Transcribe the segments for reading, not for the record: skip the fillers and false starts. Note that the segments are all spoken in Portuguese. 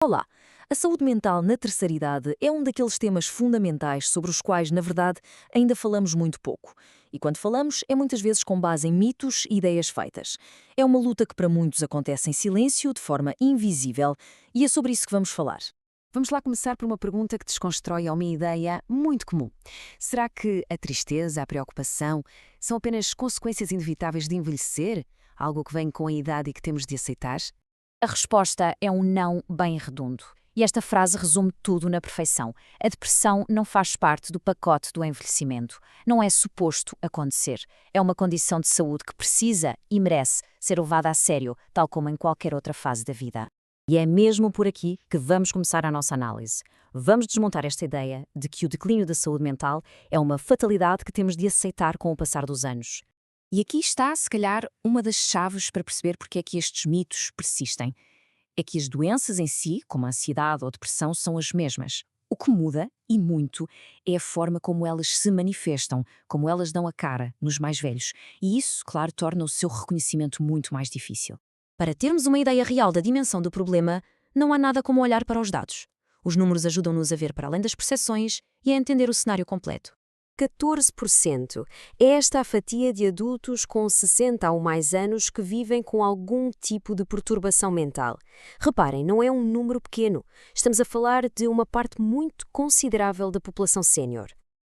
Olá! A saúde mental na terceira idade é um daqueles temas fundamentais sobre os quais, na verdade, ainda falamos muito pouco. E quando falamos, é muitas vezes com base em mitos e ideias feitas. É uma luta que para muitos acontece em silêncio, de forma invisível, e é sobre isso que vamos falar. Vamos lá começar por uma pergunta que desconstrói uma ideia muito comum. Será que a tristeza, a preocupação, são apenas consequências inevitáveis de envelhecer? Algo que vem com a idade e que temos de aceitar? A resposta é um não bem redondo. E esta frase resume tudo na perfeição. A depressão não faz parte do pacote do envelhecimento. Não é suposto acontecer. É uma condição de saúde que precisa e merece ser levada a sério, tal como em qualquer outra fase da vida. E é mesmo por aqui que vamos começar a nossa análise. Vamos desmontar esta ideia de que o declínio da saúde mental é uma fatalidade que temos de aceitar com o passar dos anos. E aqui está, se calhar, uma das chaves para perceber porque é que estes mitos persistem. É que as doenças em si, como a ansiedade ou depressão, são as mesmas. O que muda, e muito, é a forma como elas se manifestam, como elas dão a cara nos mais velhos. E isso, claro, torna o seu reconhecimento muito mais difícil. Para termos uma ideia real da dimensão do problema, não há nada como olhar para os dados. Os números ajudam-nos a ver para além das percepções e a entender o cenário completo. 14% é esta a fatia de adultos com 60 ou mais anos que vivem com algum tipo de perturbação mental. Reparem, não é um número pequeno. Estamos a falar de uma parte muito considerável da população sénior.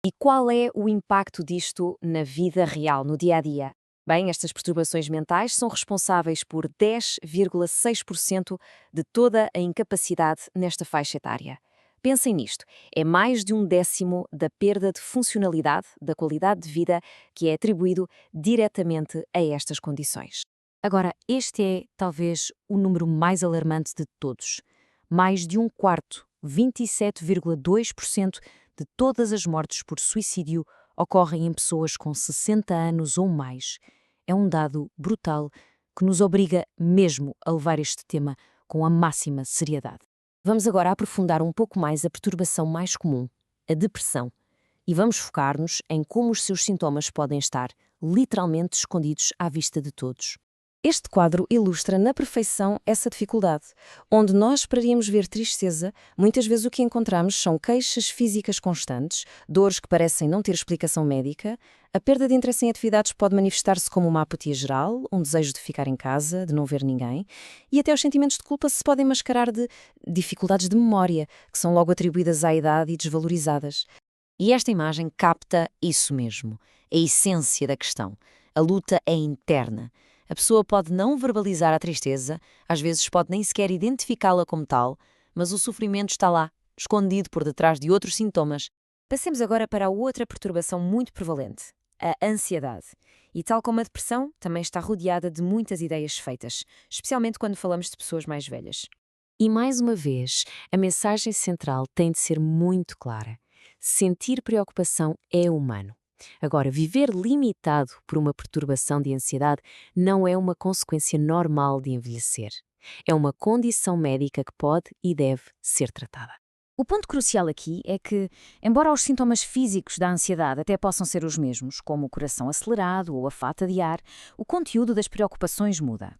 E qual é o impacto disto na vida real, no dia a dia? Bem, estas perturbações mentais são responsáveis por 10,6% de toda a incapacidade nesta faixa etária. Pensem nisto, é mais de 1/10 da perda de funcionalidade, da qualidade de vida, que é atribuído diretamente a estas condições. Agora, este é, talvez, o número mais alarmante de todos. Mais de um quarto, 27,2% de todas as mortes por suicídio ocorrem em pessoas com 60 anos ou mais. É um dado brutal que nos obriga mesmo a levar este tema com a máxima seriedade. Vamos agora aprofundar um pouco mais a perturbação mais comum, a depressão, e vamos focar-nos em como os seus sintomas podem estar literalmente escondidos à vista de todos. Este quadro ilustra na perfeição essa dificuldade. Onde nós esperaríamos ver tristeza, muitas vezes o que encontramos são queixas físicas constantes, dores que parecem não ter explicação médica. A perda de interesse em atividades pode manifestar-se como uma apatia geral, um desejo de ficar em casa, de não ver ninguém, e até os sentimentos de culpa se podem mascarar de dificuldades de memória, que são logo atribuídas à idade e desvalorizadas. E esta imagem capta isso mesmo, a essência da questão. A luta é interna. A pessoa pode não verbalizar a tristeza, às vezes pode nem sequer identificá-la como tal, mas o sofrimento está lá, escondido por detrás de outros sintomas. Passemos agora para a outra perturbação muito prevalente, a ansiedade. E tal como a depressão, também está rodeada de muitas ideias feitas, especialmente quando falamos de pessoas mais velhas. E mais uma vez, a mensagem central tem de ser muito clara. Sentir preocupação é humano. Agora, viver limitado por uma perturbação de ansiedade não é uma consequência normal de envelhecer. É uma condição médica que pode e deve ser tratada. O ponto crucial aqui é que, embora os sintomas físicos da ansiedade até possam ser os mesmos, como o coração acelerado ou a falta de ar, o conteúdo das preocupações muda.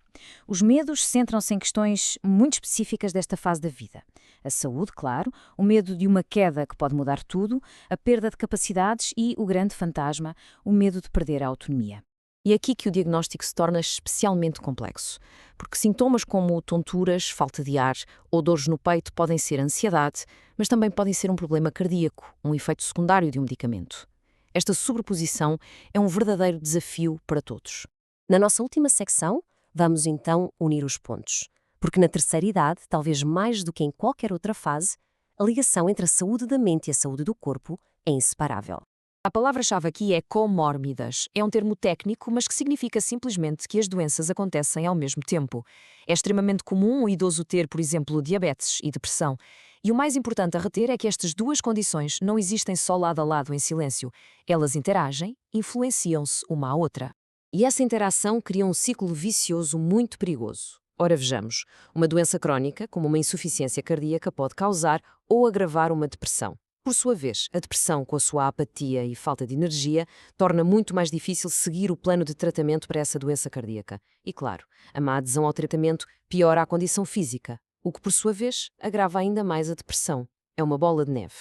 Os medos centram-se em questões muito específicas desta fase da vida. A saúde, claro, o medo de uma queda que pode mudar tudo, a perda de capacidades e o grande fantasma, o medo de perder a autonomia. E é aqui que o diagnóstico se torna especialmente complexo, porque sintomas como tonturas, falta de ar ou dores no peito podem ser ansiedade, mas também podem ser um problema cardíaco, um efeito secundário de um medicamento. Esta sobreposição é um verdadeiro desafio para todos. Na nossa última secção, vamos então unir os pontos, porque na terceira idade, talvez mais do que em qualquer outra fase, a ligação entre a saúde da mente e a saúde do corpo é inseparável. A palavra-chave aqui é comórbidas. É um termo técnico, mas que significa simplesmente que as doenças acontecem ao mesmo tempo. É extremamente comum o idoso ter, por exemplo, diabetes e depressão. E o mais importante a reter é que estas duas condições não existem só lado a lado em silêncio. Elas interagem, influenciam-se uma à outra. E essa interação cria um ciclo vicioso muito perigoso. Ora, vejamos, uma doença crónica, como uma insuficiência cardíaca, pode causar ou agravar uma depressão. Por sua vez, a depressão, com a sua apatia e falta de energia, torna muito mais difícil seguir o plano de tratamento para essa doença cardíaca. E, claro, a má adesão ao tratamento piora a condição física, o que por sua vez agrava ainda mais a depressão. É uma bola de neve.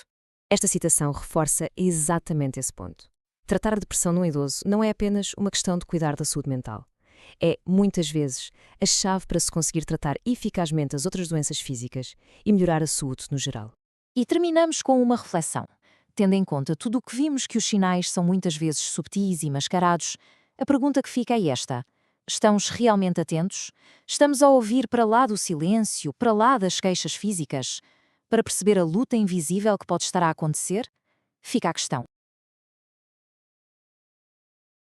Esta citação reforça exatamente esse ponto. Tratar a depressão num idoso não é apenas uma questão de cuidar da saúde mental. É, muitas vezes, a chave para se conseguir tratar eficazmente as outras doenças físicas e melhorar a saúde no geral. E terminamos com uma reflexão. Tendo em conta tudo o que vimos que os sinais são muitas vezes subtis e mascarados, a pergunta que fica é esta: estamos realmente atentos? Estamos a ouvir para lá do silêncio, para lá das queixas físicas, para perceber a luta invisível que pode estar a acontecer? Fica a questão.